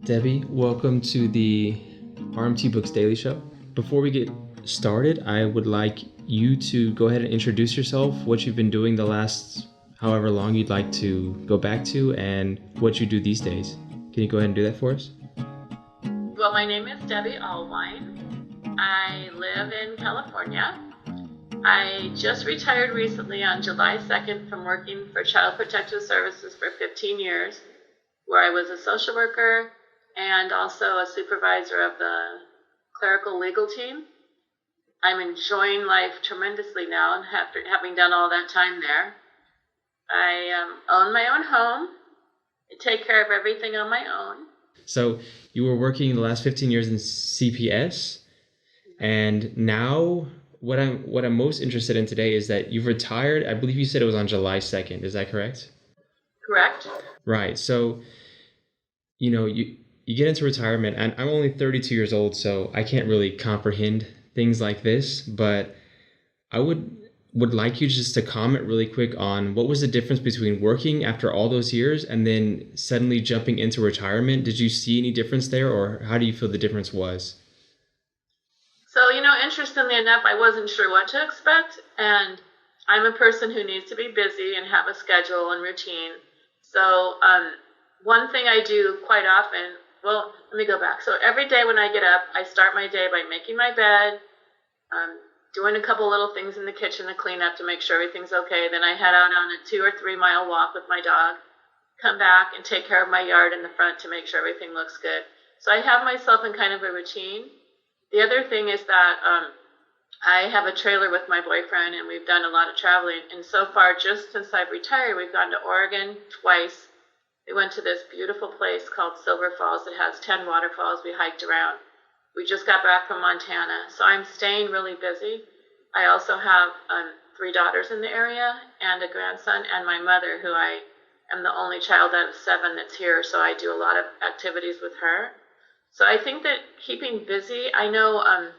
Debbie, welcome to the RMT Books Daily Show. Before we get started, I would like you to go ahead and introduce yourself, what you've been doing the last however long you'd like to go back to, and what you do these days. Can you go ahead and do that for us? Well, my name is Debbie Allwine. I live in California. I just retired recently on July 2nd from working for Child Protective Services for 15 years, where I was a social worker and also a supervisor of the clerical legal team. I'm enjoying life tremendously now, and after having done all that time there. I own my own home. I take care of everything on my own. So you were working the last 15 years in CPS, and now what I'm most interested in today is that you've retired. I believe you said it was on July 2nd. Is that correct? Correct. Right. So, you get into retirement, and I'm only 32 years old, so I can't really comprehend things like this, but I would like you just to comment really quick on what was the difference between working after all those years and then suddenly jumping into retirement. Did you see any difference there, or how do you feel the difference was? So, interestingly enough, I wasn't sure what to expect, and I'm a person who needs to be busy and have a schedule and routine. So, one thing I do quite often, well, let me go back. So every day when I get up, I start my day by making my bed, doing a couple little things in the kitchen to clean up to make sure everything's okay. Then I head out on a 2 or 3 mile walk with my dog, come back and take care of my yard in the front to make sure everything looks good. So I have myself in kind of a routine. The other thing is that I have a trailer with my boyfriend, and we've done a lot of traveling. And so far, just since I've retired, we've gone to Oregon twice. We went to this beautiful place called Silver Falls. It has 10 waterfalls. We hiked around. We just got back from Montana. So I'm staying really busy. I also have 3 daughters in the area and a grandson, and my mother, who I am the only child out of 7 that's here. So I do a lot of activities with her. So I think that keeping busy, I know a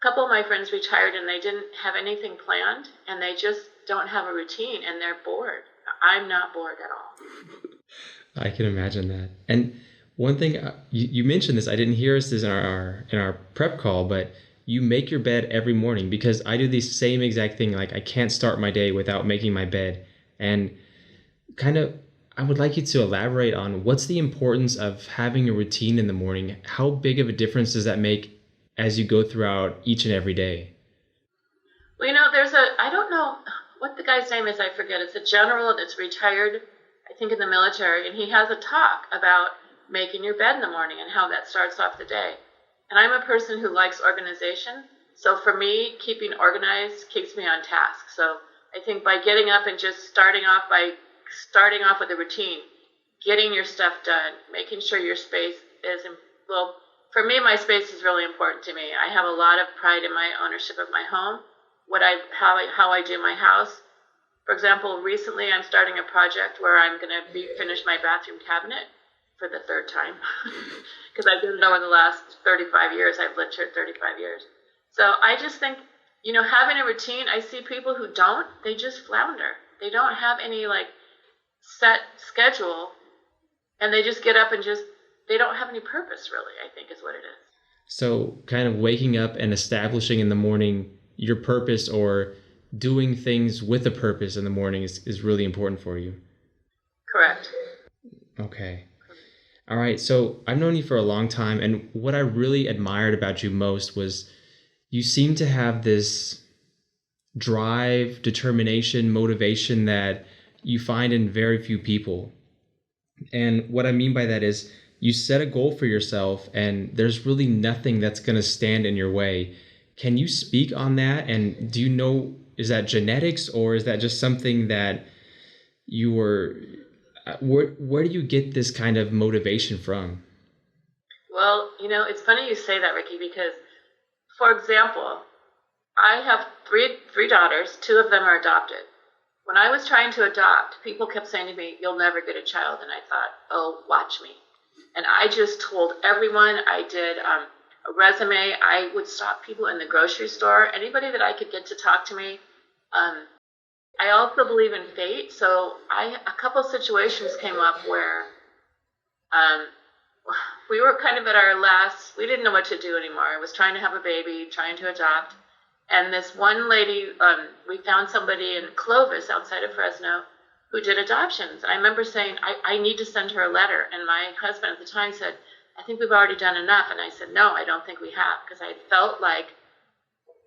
couple of my friends retired and they didn't have anything planned, and they just don't have a routine and they're bored. I'm not bored at all. I can imagine that. And one thing, you mentioned this, I didn't hear this in our prep call, but you make your bed every morning, because I do the same exact thing. Like, I can't start my day without making my bed. And I would like you to elaborate on what's the importance of having a routine in the morning. How big of a difference does that make as you go throughout each and every day? Well, I don't know what the guy's name is, I forget. It's a general that's retired, I think, in the military, and he has a talk about making your bed in the morning and how that starts off the day. And I'm a person who likes organization, so for me, keeping organized keeps me on task. So I think by getting up and just starting off with a routine, getting your stuff done, making sure your space is, well, for me, my space is really important to me. I have a lot of pride in my ownership of my home, how I do my house. For example, recently I'm starting a project where I'm going to finish my bathroom cabinet for the 3rd time, because I've done it over the last 35 years. I've lived here 35 years. So I just think, having a routine, I see people who don't, they just flounder. They don't have any set schedule, and they just get up and they don't have any purpose, really, I think is what it is. So kind of waking up and establishing in the morning your purpose, or doing things with a purpose in the morning is really important for you. Correct. Okay. All right. So I've known you for a long time, and what I really admired about you most was you seem to have this drive, determination, motivation that you find in very few people. And what I mean by that is you set a goal for yourself, and there's really nothing that's going to stand in your way. Can you speak on that? And do you know, is that genetics, or is that just something that you were, where do you get this kind of motivation from? Well, it's funny you say that, Ricky, because, for example, I have three daughters. 2 of them are adopted. When I was trying to adopt, people kept saying to me, "You'll never get a child." And I thought, oh, watch me. And I just told everyone. I did a resume. I would stop people in the grocery store, anybody that I could get to talk to me. I also believe in fate. So a couple situations came up where we were kind of at our last, we didn't know what to do anymore. I was trying to have a baby, trying to adopt. And this one lady, we found somebody in Clovis outside of Fresno who did adoptions. I remember saying, I need to send her a letter. And my husband at the time said, I think we've already done enough. And I said, no, I don't think we have, because I felt like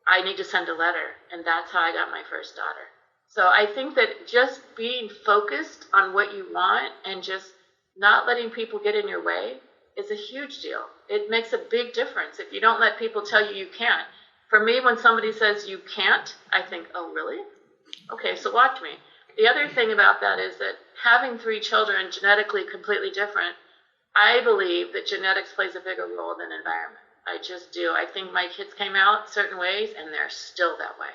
I need to send a letter. And that's how I got my first daughter. So I think that just being focused on what you want and just not letting people get in your way is a huge deal. It makes a big difference if you don't let people tell you you can't. For me, when somebody says you can't, I think, oh, really? Okay, so watch me. The other thing about that is that having 3 children genetically completely different, I believe that genetics plays a bigger role than environment. I just do. I think my kids came out certain ways, and they're still that way.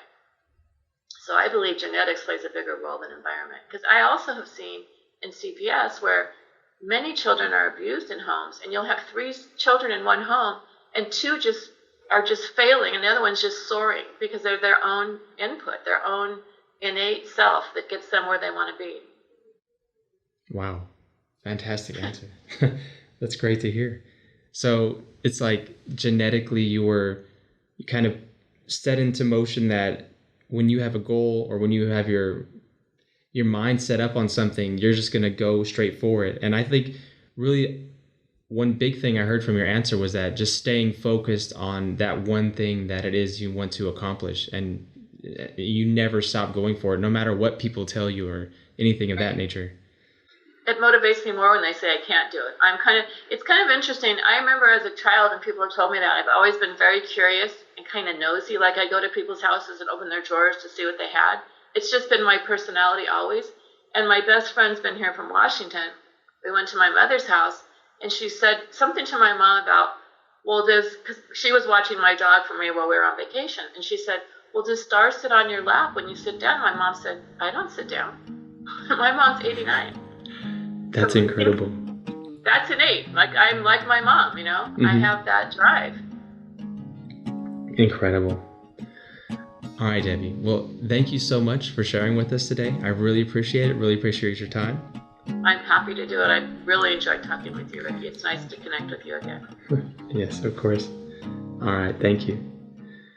So I believe genetics plays a bigger role than environment. Because I also have seen in CPS where many children are abused in homes, and you'll have 3 children in one home, and 2 are just failing, and the other one's just soaring because they're their own input, their own innate self that gets them where they want to be. Wow. Fantastic answer. That's great to hear. So it's like genetically you kind of set into motion that when you have a goal or when you have your mind set up on something, you're just going to go straight for it. And I think really one big thing I heard from your answer was that just staying focused on that one thing that it is you want to accomplish, and you never stop going for it, no matter what people tell you or anything of that nature. It motivates me more when they say I can't do it. It's kind of interesting. I remember as a child, and people have told me that, I've always been very curious and kind of nosy. Like I go to people's houses and open their drawers to see what they had. It's just been my personality always. And my best friend's been here from Washington. We went to my mother's house, and she said something to my mom about, well, because she was watching my dog for me while we were on vacation. And she said, well, does Star sit on your lap when you sit down? My mom said, I don't sit down. My mom's 89. That's incredible. That's innate. Like I'm like my mom, you know. Mm-hmm. I have that drive. Incredible. All right, Debbie. Well, thank you so much for sharing with us today. I really appreciate it. Really appreciate your time. I'm happy to do it. I really enjoyed talking with you, Ricky. It's nice to connect with you again. Yes, of course. All right. Thank you.